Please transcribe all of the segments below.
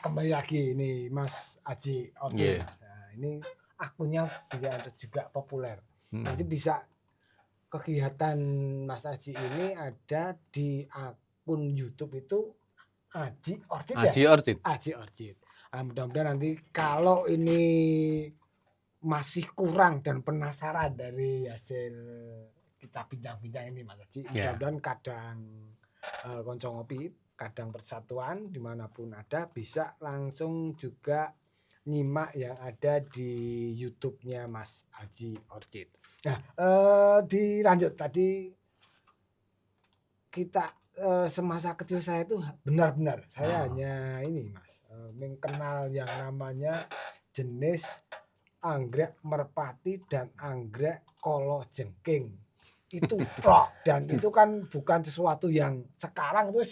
Kembali lagi ini Mas Aji Otin. Nah, ini akunnya juga populer. Nanti bisa kegiatan Mas Aji ini ada di akun YouTube itu Aji Orchid ya? Aji Orchid. Aji Orchid. Mudah-mudahan nanti kalau ini masih kurang dan penasaran dari hasil kita bincang-bincang ini Mas Aji, mudah-mudahan kadang konco ngopi, kadang persatuan dimanapun ada bisa langsung juga nyimak yang ada di YouTube-nya Mas Aji Orchid. Nah, dilanjut tadi kita semasa kecil saya itu benar-benar saya hanya ini Mas mengenal yang namanya jenis anggrek merpati dan anggrek kolo jengking itu rock, dan itu kan bukan sesuatu yang sekarang itu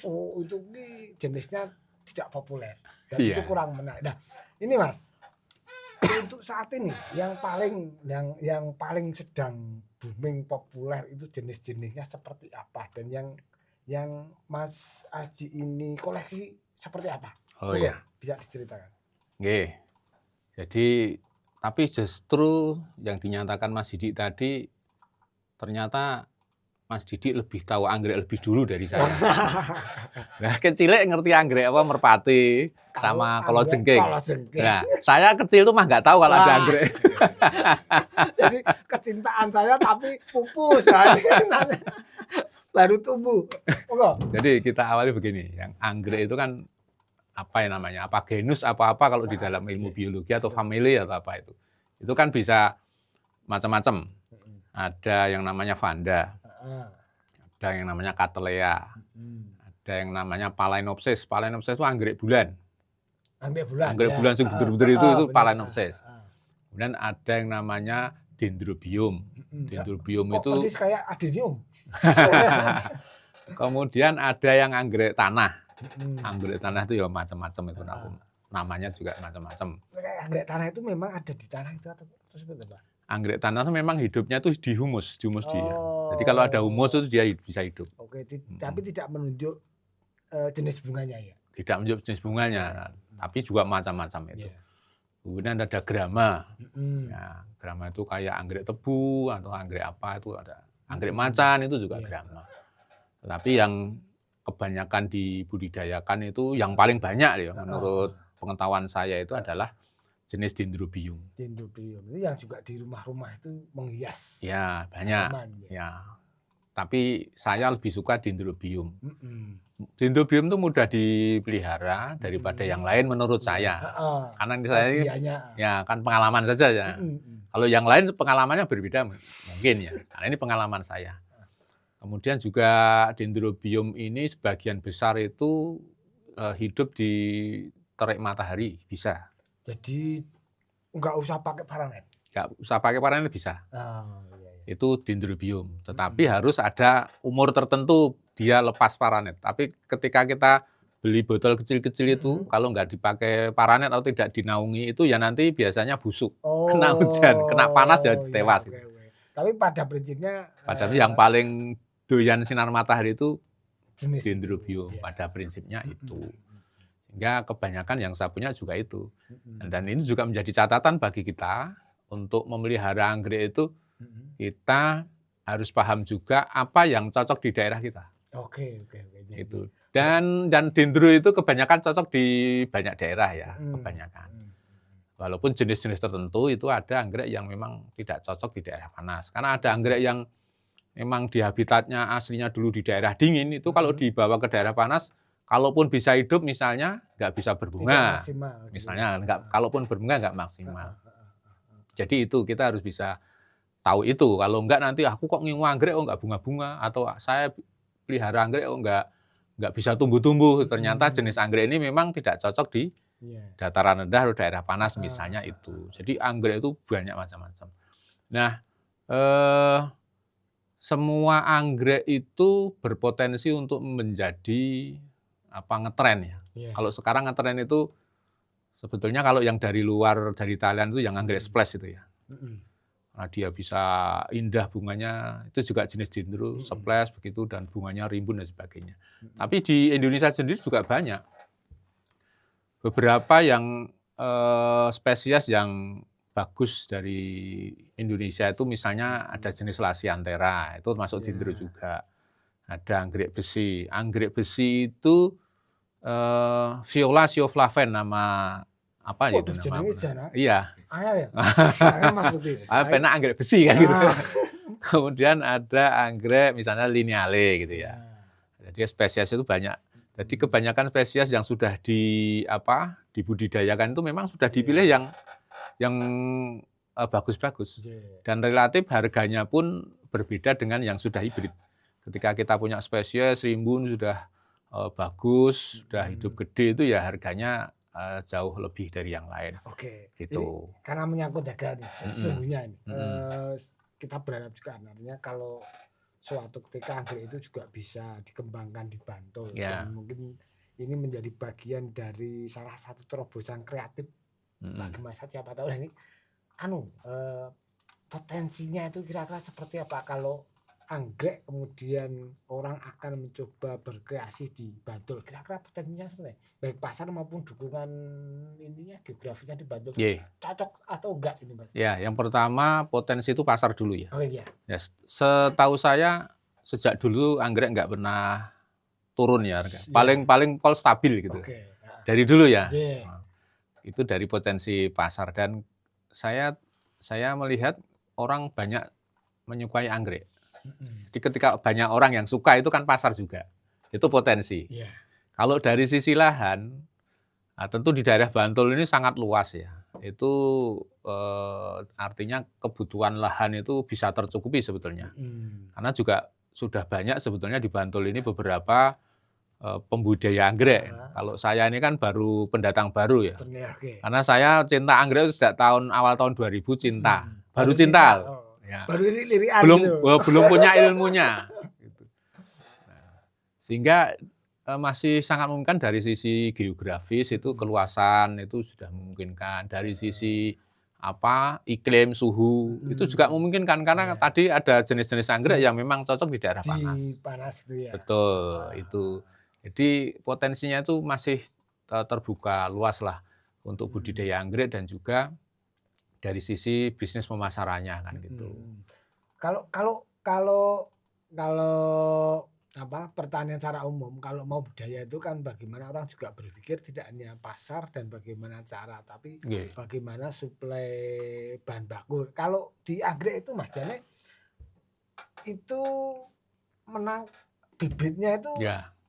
jenisnya tidak populer dan itu kurang menarik. Nah, ini Mas, untuk saat ini yang paling sedang booming populer itu jenis-jenisnya seperti apa, dan yang Mas Aji ini koleksi seperti apa? Bisa diceritakan. Jadi tapi justru yang dinyatakan Mas Didik tadi, ternyata Mas Didik lebih tahu anggrek lebih dulu dari saya. Nah, kecilnya ngerti anggrek apa merpati sama kolo jengking. Nah, saya kecil tuh mah nggak tahu kalau ada anggrek. Jadi kecintaan saya tapi pupus, baru tumbuh. Jadi kita awali begini, yang anggrek itu kan apa yang namanya, apa genus apa-apa kalau di dalam ilmu biologi atau famili atau apa itu. Itu kan bisa macam-macam. Ada yang namanya vanda, ada yang namanya cattleya, ada yang namanya phalaenopsis. Phalaenopsis itu anggrek bulan. Anggrek bulan yang betul-betul itu phalaenopsis. Kemudian ada yang namanya dendrobium. Dendrobium itu persis kayak adenium. Kemudian ada yang anggrek tanah. Anggrek tanah itu ya macam-macam itu namanya juga macam-macam. Anggrek tanah itu memang ada di tanah itu atau seperti apa? Anggrek tanah itu memang hidupnya tuh di humus dia. Jadi kalau ada humus itu dia bisa hidup. Oke, tapi tidak menunjuk jenis bunganya ya. Tidak menunjuk jenis bunganya, tapi juga macam-macam itu. Kemudian ada grama. Ya, grama itu kayak anggrek tebu atau anggrek apa itu ada. Anggrek macan itu juga grama. Tapi yang kebanyakan dibudidayakan itu yang paling banyak ya menurut pengetahuan saya itu adalah jenis dendrobium. Dendrobium itu yang juga di rumah-rumah itu menghias. Ya, banyak. Ya. Tapi saya lebih suka dendrobium. Dendrobium itu mudah dipelihara daripada yang lain menurut saya. Karena ini saya ya kan pengalaman saja ya. Kalau yang lain pengalamannya berbeda mungkin ya. Karena ini pengalaman saya. Kemudian juga dendrobium ini sebagian besar itu hidup di terik matahari, bisa. Jadi nggak usah pakai paranet? Nggak usah pakai paranet bisa. Itu dendrobium. Tetapi harus ada umur tertentu dia lepas paranet. Tapi ketika kita beli botol kecil-kecil itu, kalau nggak dipakai paranet atau tidak dinaungi itu ya nanti biasanya busuk. Kena hujan, kena panas ya tewas. Tapi pada prinsipnya yang paling doyan sinar matahari itu dendrobium pada prinsipnya itu. Sehingga kebanyakan yang saya punya juga itu. Dan ini juga menjadi catatan bagi kita untuk memelihara anggrek itu, kita harus paham juga apa yang cocok di daerah kita. Itu. Dan dendro itu kebanyakan cocok di banyak daerah ya, kebanyakan. Walaupun jenis-jenis tertentu itu ada anggrek yang memang tidak cocok di daerah panas. Karena ada anggrek yang memang di habitatnya aslinya dulu di daerah dingin, itu kalau dibawa ke daerah panas, kalaupun bisa hidup misalnya nggak bisa berbunga. Misalnya kalaupun berbunga nggak maksimal. Jadi itu kita harus bisa tahu itu. Kalau enggak nanti aku kok ngingu anggrek nggak bunga-bunga, atau saya pelihara anggrek nggak bisa tumbuh-tumbuh. Ternyata jenis anggrek ini memang tidak cocok di dataran rendah atau daerah panas misalnya itu. Jadi anggrek itu banyak macam-macam. Nah, semua anggrek itu berpotensi untuk menjadi ngetren ya. Kalau sekarang ngetren itu sebetulnya kalau yang dari luar, dari Thailand itu yang anggrek splash itu ya. Nah, dia bisa indah bunganya, itu juga jenis dendro, splash begitu, dan bunganya rimbun dan sebagainya. Tapi di Indonesia sendiri juga banyak. beberapa yang spesies yang bagus dari Indonesia itu misalnya ada jenis Lasianthera, itu masuk dendro juga. Ada anggrek besi. Anggrek besi itu Viola Sioflaven nama apa Waduh, gitu nama. jenenge jana. Iya. Angel ya. Saya Mas Putih. Pena anggrek besi kan gitu. Kemudian ada anggrek misalnya lineale gitu ya. Jadi spesies itu banyak. Jadi kebanyakan spesies yang sudah dibudidayakan itu memang sudah dipilih yang bagus-bagus. Dan relatif harganya pun berbeda dengan yang sudah hibrid. Ketika kita punya spesies rimbun sudah bagus, sudah hidup gede itu ya harganya jauh lebih dari yang lain. Oke. Gitu. Ini karena menyangkut harga nih, sesungguhnya ini. Kita berharap juga artinya kalau suatu ketika anggrek itu juga bisa dikembangkan di Bantul dan mungkin ini menjadi bagian dari salah satu terobosan kreatif bagi masyarakat. Siapa tahu ini potensinya itu kira-kira seperti apa kalau anggrek kemudian orang akan mencoba berkreasi di Bantul, kira-kira potensinya seperti baik pasar maupun dukungan ininya geografinya di Bantul cocok atau enggak ini Mas? Ya, yang pertama potensi itu pasar dulu ya. Oh iya. Ya, setahu saya sejak dulu anggrek nggak pernah turun ya harga. Paling stabil gitu. Dari dulu ya. Nah, itu dari potensi pasar dan saya melihat orang banyak menyukai anggrek. Jadi ketika banyak orang yang suka itu kan pasar juga. Itu potensi. Kalau dari sisi lahan, tentu di daerah Bantul ini sangat luas ya. Itu artinya kebutuhan lahan itu bisa tercukupi sebetulnya. Karena juga sudah banyak sebetulnya di Bantul ini beberapa pembudidaya anggrek. Kalau saya ini kan baru pendatang baru ya. Karena saya cinta anggrek itu sejak awal tahun 2000 cinta. Baru cinta. Ya. Baru lirik-lirikan belum punya ilmunya. Gitu. Nah, sehingga masih sangat memungkinkan dari sisi geografis itu keluasan itu sudah memungkinkan. Dari sisi iklim, suhu itu juga memungkinkan karena tadi ada jenis-jenis anggrek yang memang cocok di daerah panas. Di panas itu ya. Betul, itu. Jadi potensinya itu masih terbuka luas lah untuk budidaya anggrek dan juga dari sisi bisnis pemasarannya kan gitu. Kalau pertanian secara umum, kalau mau budaya itu kan bagaimana orang juga berpikir tidak hanya pasar dan bagaimana cara, tapi bagaimana suplai bahan baku. Kalau di anggrek itu Mas Jane itu menang bibitnya itu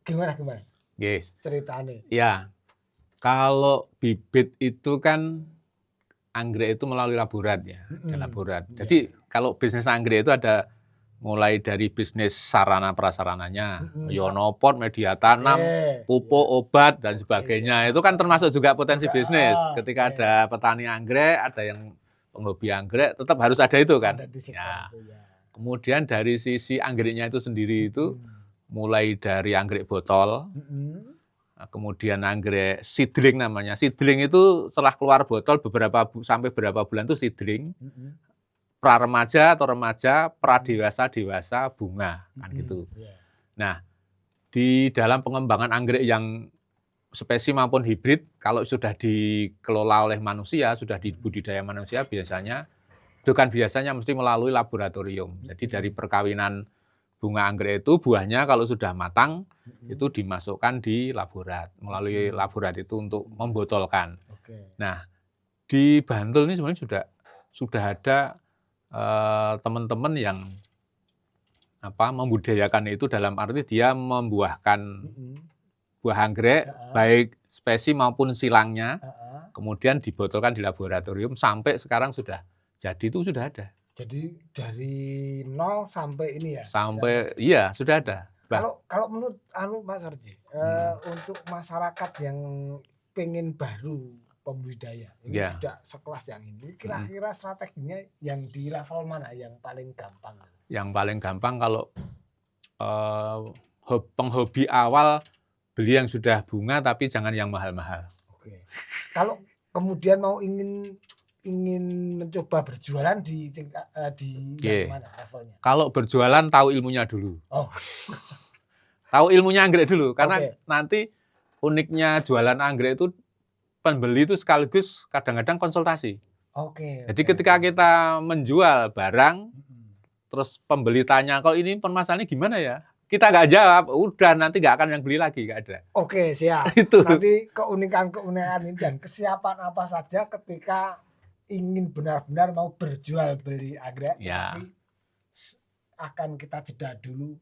gimana? Ceritanya. Ya, kalau bibit itu kan anggrek itu melalui laborat ya, laborat. Jadi kalau bisnis anggrek itu ada mulai dari bisnis sarana prasarananya, ionopor, media tanam, pupuk, obat dan sebagainya. Itu kan termasuk juga potensi bisnis. Ketika ada petani anggrek, ada yang penghobi anggrek, tetap harus ada itu kan. Ya. Kemudian dari sisi anggreknya itu sendiri itu mulai dari anggrek botol. Kemudian anggrek seedling namanya. Seedling itu setelah keluar botol sampai beberapa bulan itu seedling. Pra-remaja atau remaja, pra-dewasa, dewasa, bunga kan gitu. Nah, di dalam pengembangan anggrek yang spesies maupun hibrid, kalau sudah dikelola oleh manusia, sudah dibudidaya manusia biasanya mesti melalui laboratorium. Jadi dari perkawinan bunga anggrek itu buahnya kalau sudah matang itu dimasukkan di laborat, melalui laborat itu untuk membotolkan. Nah, di Bantul ini sebenarnya sudah ada teman-teman yang membudidayakan itu dalam arti dia membuahkan buah anggrek baik spesies maupun silangnya, kemudian dibotolkan di laboratorium sampai sekarang sudah jadi, itu sudah ada. Jadi dari nol sampai ini ya? Sampai sudah ada. Kalau menurut Mas Arji, untuk masyarakat yang pengen baru pembudidaya, ini tidak sekelas yang ini, kira-kira strateginya yang di level mana yang paling gampang? Yang paling gampang kalau penghobi awal beli yang sudah bunga tapi jangan yang mahal-mahal. Kalau kemudian mau ingin mencoba berjualan di tingkat yang mana levelnya? Kalau berjualan tahu ilmunya dulu. Tahu ilmunya anggrek dulu karena nanti uniknya jualan anggrek itu pembeli itu sekaligus kadang-kadang konsultasi. Oke. Jadi ketika kita menjual barang, terus pembeli tanya, kok ini permasalahannya gimana ya? Kita nggak jawab, udah nanti nggak akan yang beli lagi, nggak ada. Oke, siap. Itu. Nanti keunikan-keunikan ini dan kesiapan apa saja ketika ingin benar-benar mau berjual beli anggrek, Ya. tapi akan kita jeda dulu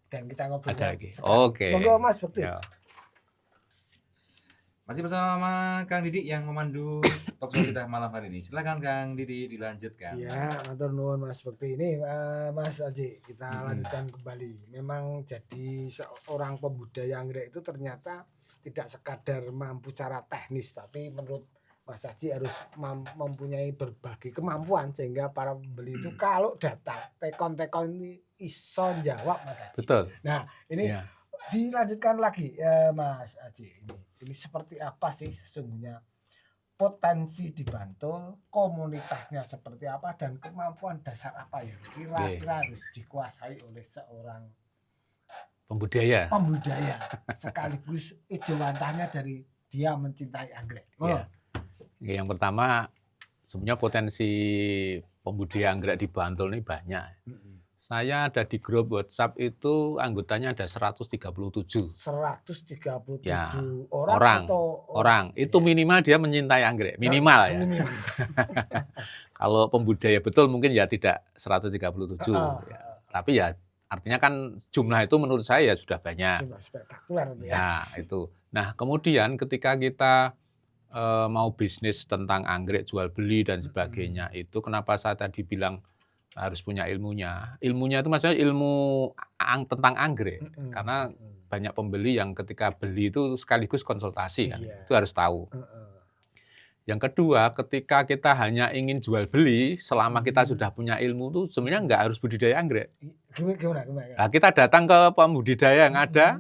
dan kita ngobrol Ada lagi. sekarang. Oke. Monggo Mas Bekti. Ya. Masih bersama Kang Didi yang memandu talk show kita malam hari ini. Silakan Kang Didi dilanjutkan. Ya, matur nuwun Mas Bekti. Ini Mas Aji, kita lanjutkan kembali. Memang jadi seorang pembudidaya anggrek itu ternyata tidak sekadar mampu cara teknis, tapi menurut Mas Aji harus mempunyai berbagai kemampuan sehingga para pembeli itu kalau datang tekon-tekon ini iso jawab Mas Aji. Betul. Nah, ini Ya. dilanjutkan lagi Mas Aji. Ini seperti apa sih sesungguhnya potensi di Bantul, komunitasnya seperti apa, dan kemampuan dasar apa yang kira-kira harus dikuasai oleh seorang Pembudidaya. pembudidaya sekaligus ijawantahnya dari dia mencintai anggrek. Ya. Oke, yang pertama sebenarnya potensi pembudidaya anggrek di Bantul ini banyak. Saya ada di grup WhatsApp itu anggotanya ada 137. 137 Ya, orang atau orang. Itu minimal dia mencintai anggrek, minimal ya. Minimal. Kalau pembudidaya betul mungkin ya tidak 137 ya. Tapi ya artinya kan jumlah itu menurut saya ya sudah banyak. Sudah spektakuler itu ya. Ya, itu. Nah, kemudian ketika kita mau bisnis tentang anggrek jual beli dan sebagainya, itu kenapa saya tadi bilang harus punya ilmunya. Ilmunya itu maksudnya ilmu tentang anggrek. Karena banyak pembeli yang ketika beli itu sekaligus konsultasi kan. Iya. Itu harus tahu. Yang kedua, ketika kita hanya ingin jual beli, selama kita sudah punya ilmu itu sebenarnya nggak harus budidaya anggrek. Gimana? Nah, kita datang ke pembudidaya yang ada,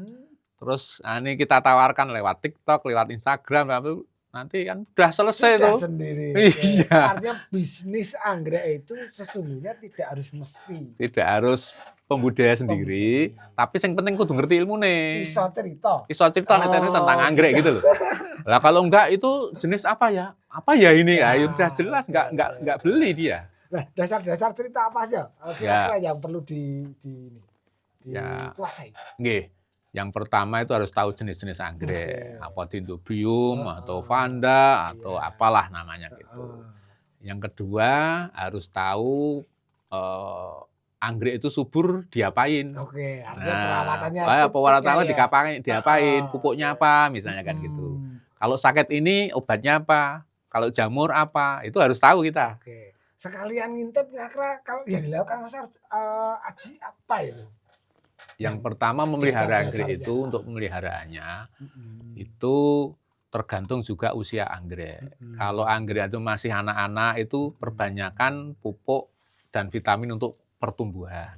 terus ini kita tawarkan lewat TikTok, lewat Instagram, nanti kan udah selesai Sudah tuh. sendiri. Iya. Artinya bisnis anggrek itu sesungguhnya tidak harus mesti. Tidak harus pembudidaya sendiri, tapi yang penting kudu ngerti ilmu nih. Iso cerita. Iso cerita tentang anggrek gitu loh. Lah kalau enggak itu jenis apa ya? Apa ya ini? Ya, Ya udah jelas enggak beli dia. Nah, dasar-dasar cerita apa aja? Kira-kira yang perlu dikuasai. Nggih. Yang pertama itu harus tahu jenis-jenis anggrek, apa dendrobium atau vanda atau apalah namanya gitu. Yang kedua harus tahu anggrek itu subur diapain. Oke, artinya perawatannya diapain, pupuknya apa misalnya kan gitu. Kalau sakit ini obatnya apa, kalau jamur apa, itu harus tahu kita. Oke. Sekalian ngintip kira-kira kalau yang dilakukan Mas Aji apa itu? Yang pertama memelihara anggrek itu untuk pemeliharaannya itu tergantung juga usia anggrek. Kalau anggrek itu masih anak-anak itu perbanyakan pupuk dan vitamin untuk pertumbuhan.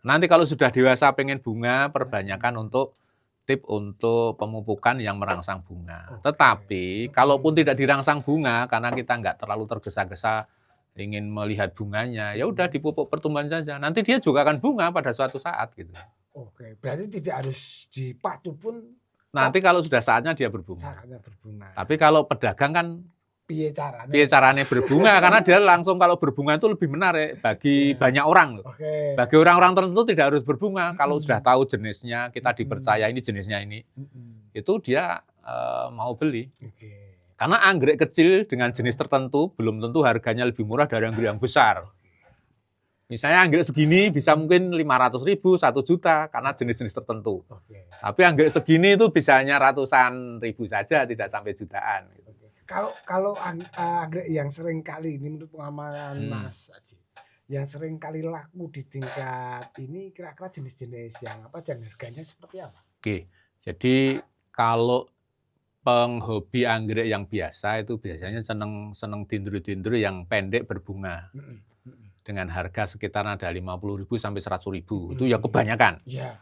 Nanti kalau sudah dewasa pengen bunga, perbanyakan untuk tip untuk pemupukan yang merangsang bunga. Tetapi kalaupun tidak dirangsang bunga karena kita nggak terlalu tergesa-gesa ingin melihat bunganya, ya udah dipupuk pertumbuhan saja. Nanti dia juga akan bunga pada suatu saat gitu. Oke, berarti tidak harus dipacu pun. Nanti kalau sudah saatnya dia berbunga. Saatnya berbunga. Tapi kalau pedagang kan piye caranya berbunga karena dia langsung kalau berbunga itu lebih menarik bagi banyak orang loh. Bagi orang-orang tertentu tidak harus berbunga. Kalau sudah tahu jenisnya, kita dipercaya ini jenisnya ini, itu dia mau beli. Karena anggrek kecil dengan jenis tertentu belum tentu harganya lebih murah dari anggrek yang besar. Misalnya anggrek segini bisa mungkin 500.000, 1 juta karena jenis-jenis tertentu. Tapi anggrek segini itu bisa hanya ratusan ribu saja, tidak sampai jutaan. Kalau anggrek yang sering kali ini menurut pengalaman Mas Aji, yang sering kali laku di tingkat ini kira-kira jenis-jenis yang apa dan harganya seperti apa? Oke, jadi kalau penghobi anggrek yang biasa itu biasanya seneng dendro-dendro yang pendek berbunga. Dengan harga sekitar ada 50.000 sampai 100.000. Itu ya kebanyakan. Iya,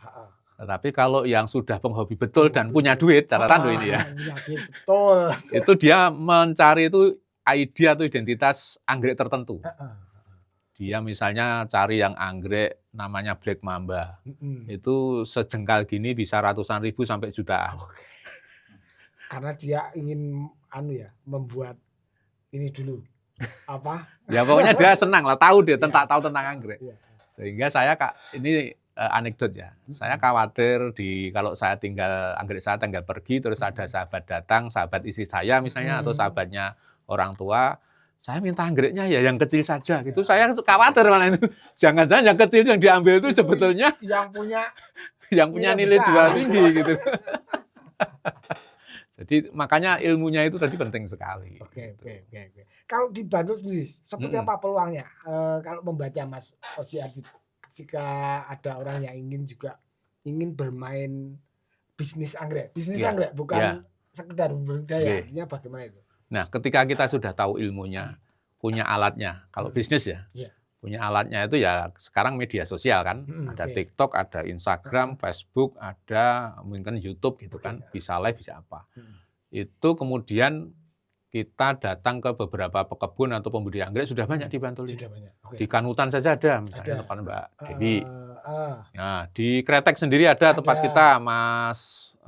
Tetapi kalau yang sudah penghobi betul dan punya duit, catatan loh ini ya. Betul. Itu dia mencari itu ID atau identitas anggrek tertentu. Dia misalnya cari yang anggrek namanya Black Mamba. Itu sejengkal gini bisa ratusan ribu sampai jutaan. Karena dia ingin membuat ini dulu apa? Ya pokoknya dia senang lah, tahu dia Iya. tahu tentang anggrek. Iya. Sehingga saya ini anekdot ya. Saya khawatir kalau saya anggrek saya tinggal pergi, terus ada sahabat datang, sahabat istri saya misalnya atau sahabatnya orang tua, saya minta anggreknya ya yang kecil saja gitu. Saya khawatir malah itu. Jangan-jangan yang kecil yang diambil itu sebetulnya yang punya nilai besar. jual tinggi gitu. Jadi makanya ilmunya itu tadi penting sekali. Oke. Kalau di Bantul sendiri, seperti apa peluangnya? Kalau membaca Mas Oji Arjit, jika ada orang yang ingin bermain bisnis anggrek, anggrek bukan sekedar berbudaya, artinya bagaimana itu? Nah, ketika kita sudah tahu ilmunya, punya alatnya, kalau bisnis ya, punya alatnya itu ya sekarang media sosial kan, ada TikTok, ada Instagram, Facebook, ada mungkin YouTube gitu kan, bisa live, bisa apa. Itu kemudian kita datang ke beberapa pekebun atau pembudidaya anggrek sudah banyak di Bantul ini. Di Kanutan saja ada, misalnya tempat Mbak Dewi. Nah, di Kretek sendiri ada tempat kita,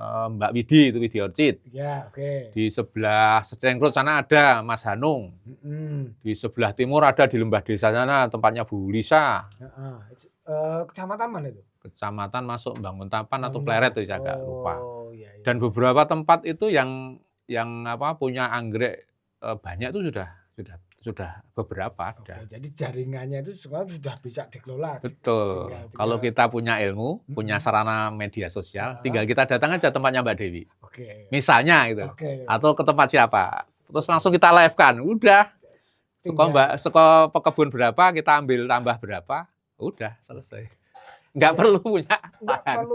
Mbak Widi, itu Widi Orchid. Di sebelah Cengkrot sana ada Mas Hanung. Di sebelah timur ada di Lembah Desa sana tempatnya Bu Lisa. Kecamatan mana itu? Kecamatan masuk Banguntapan atau Pleret itu saya agak lupa. Iya. Dan beberapa tempat itu yang punya anggrek banyak itu sudah beberapa ada. Jadi jaringannya itu sudah bisa dikelola. Betul. Kalau kita punya ilmu, punya sarana media sosial, tinggal kita datang aja tempatnya Mbak Dewi. Misalnya gitu. Atau ke tempat siapa. Terus langsung kita live kan. Udah. Seko pekebun berapa, kita ambil tambah berapa. Udah, selesai. Nggak perlu punya lahan.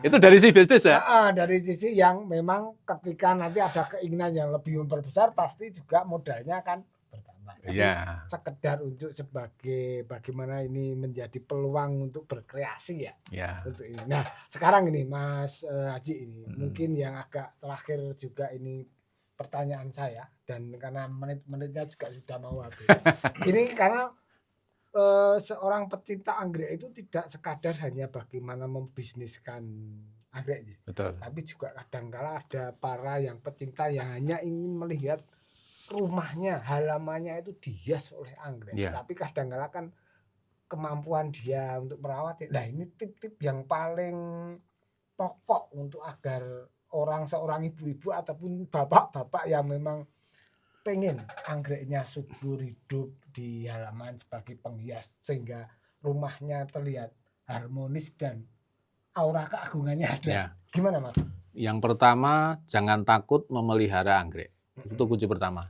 Itu dari sisi bisnis ya? Dari sisi yang memang ketika nanti ada keinginan yang lebih memperbesar, pasti juga modalnya akan bertambah. Iya. Sekedar untuk sebagai bagaimana ini menjadi peluang untuk berkreasi ya. Untuk ini. Nah, sekarang ini Mas Haji ini mungkin yang agak terakhir juga ini pertanyaan saya, dan karena menit-menitnya juga sudah mau habis. Ini karena seorang pecinta anggrek itu tidak sekadar hanya bagaimana membisniskan anggrek, betul. Tapi juga kadang-kala ada para yang pecinta yang hanya ingin melihat rumahnya, halamannya itu dihias oleh anggrek. Tapi kadang-kala kan kemampuan dia untuk merawat. Nah, ini tip-tip yang paling pokok untuk agar seorang ibu-ibu ataupun bapak-bapak yang memang pengen anggreknya subur hidup di halaman sebagai penghias sehingga rumahnya terlihat harmonis dan aura keagungannya ada. Gimana Mas? Yang pertama, jangan takut memelihara anggrek. Itu kunci pertama.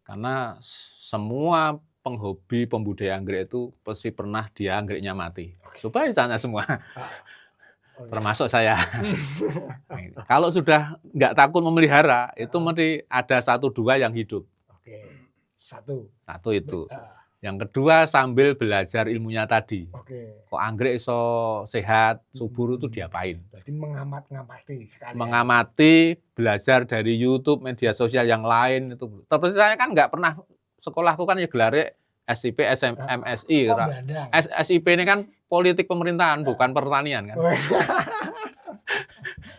Karena semua penghobi pembudidaya anggrek itu pasti pernah dia anggreknya mati. Supaya sana semua. Termasuk saya. Kalau sudah nggak takut memelihara, itu mesti ada 1-2 yang hidup. Satu itu. Yang kedua, sambil belajar ilmunya tadi. Kok anggrek iso sehat, subur itu diapain? Berarti mengamati sekali. Mengamati, belajar dari YouTube, media sosial yang lain itu. Tapi saya kan nggak pernah sekolahku kan ya gelarnya SIP, MSI. SIP ini kan politik pemerintahan, bukan pertanian kan.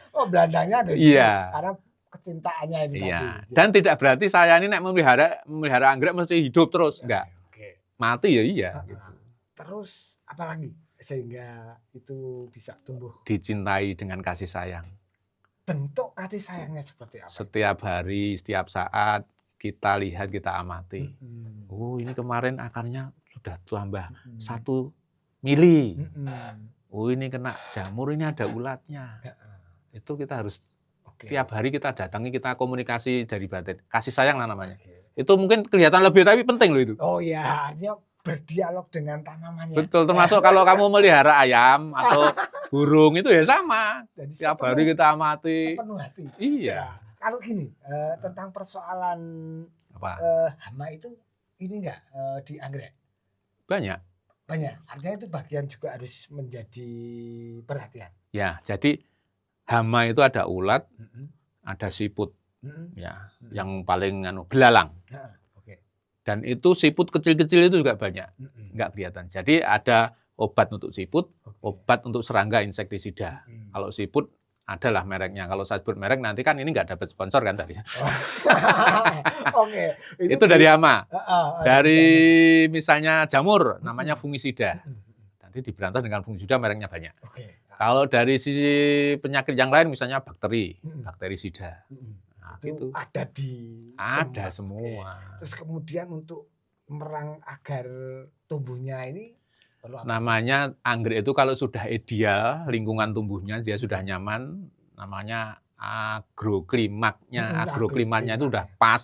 Belandangnya ada juga. Karena kecintaannya itu tadi. Dan tidak berarti saya ini memelihara anggrek mesti hidup terus, enggak. Mati ya iya. Gitu. Terus apalagi sehingga itu bisa tumbuh? Dicintai dengan kasih sayang. Bentuk kasih sayangnya seperti apa? Setiap hari, setiap saat kita lihat, kita amati. Oh, ini kemarin akarnya sudah tambah 1 mili. Oh, ini kena jamur, ini ada ulatnya. Itu kita harus tiap hari kita datangi, kita komunikasi dari batin. Kasih sayang lah namanya. Itu mungkin kelihatan lebih, tapi penting loh itu. Oh iya, artinya berdialog dengan tanamannya. Betul, termasuk kalau kamu melihara ayam atau burung itu ya sama. Jadi tiap hari kita amati. Sepenuh hati. Iya. Kalau gini, tentang persoalan hama itu ini enggak di anggrek? Banyak. Artinya itu bagian juga harus menjadi perhatian. Ya, jadi hama itu ada ulat, ada siput. Ya, yang paling belalang. Dan itu siput kecil-kecil itu juga banyak. Enggak kelihatan. Jadi ada obat untuk siput, obat untuk serangga insektisida. Kalau siput adalah mereknya. Kalau saya sebut merek nanti kan ini nggak dapat sponsor kan tadi. Oke. Itu dari hama. Dari sana. misalnya jamur namanya fungisida. Nanti diberantas dengan fungisida mereknya banyak. Oke. Kalau dari sisi penyakit yang lain misalnya bakteri, bakterisida. Nah, Itu gitu. ada di Ada semua. Terus kemudian untuk merang agar tumbuhnya ini perlu apa? Namanya anggrek itu kalau sudah ideal lingkungan tumbuhnya dia sudah nyaman, namanya agroklimaknya. Agroklimatnya itu udah pas.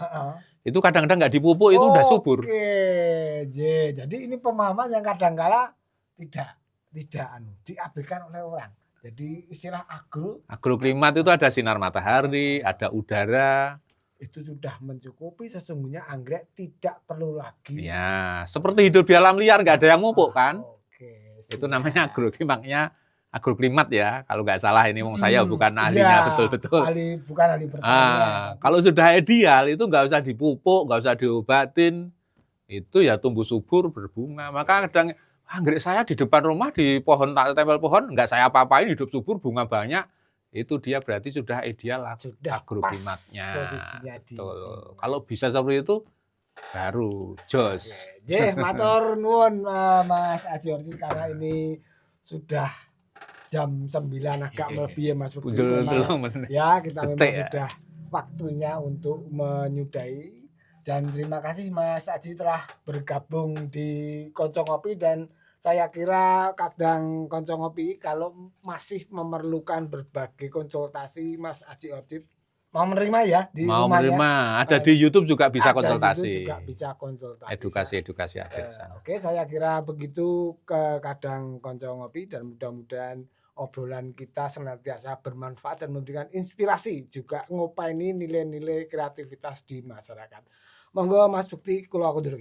Itu kadang-kadang nggak dipupuk itu udah subur. Oke, jadi ini pemahaman yang kadang-kala tidak diabaikan oleh orang. Jadi istilah Agroklimat itu ada sinar matahari, ada udara. itu sudah mencukupi, sesungguhnya anggrek tidak perlu lagi. Ya, seperti hidup di alam liar nggak ada yang mupuk kan? Oke, Itu namanya agroklimat ya. Kalau nggak salah ini wong saya bukan ahlinya ya, betul-betul. Bukan ahli pertanian. Kalau sudah ideal itu nggak usah dipupuk, nggak usah diobatin. Itu ya tumbuh subur, berbunga. Maka kadang anggrek saya di depan rumah di pohon, tak tempel pohon, nggak saya apa-apain, hidup subur, bunga banyak. Itu dia berarti sudah ideal Sudah agroklimatnya. pas posisinya di. Betul. Kalau bisa seperti itu baru jos. Jeh, matur nuwun Mas Aji Orchid karena ini sudah jam 9 agak lebih ya Mas Bukti. Ya, kita memang Detik, ya. sudah waktunya untuk menyudahi. Dan terima kasih Mas Aji telah bergabung di Konco Ngopi, dan saya kira kadang Konco Ngopi kalau masih memerlukan berbagai konsultasi Mas Aji Orchid mau menerima ya di Mau rumahnya. menerima, ada di YouTube juga bisa Ada konsultasi. di YouTube juga bisa konsultasi. Edukasi ada di sana. Oke, saya kira begitu ke kadang Konco Ngopi, dan mudah-mudahan obrolan kita senantiasa bermanfaat dan memberikan inspirasi juga ngopaini nilai-nilai kreativitas di masyarakat. Monggo Mas Bukti, kula aku dulu.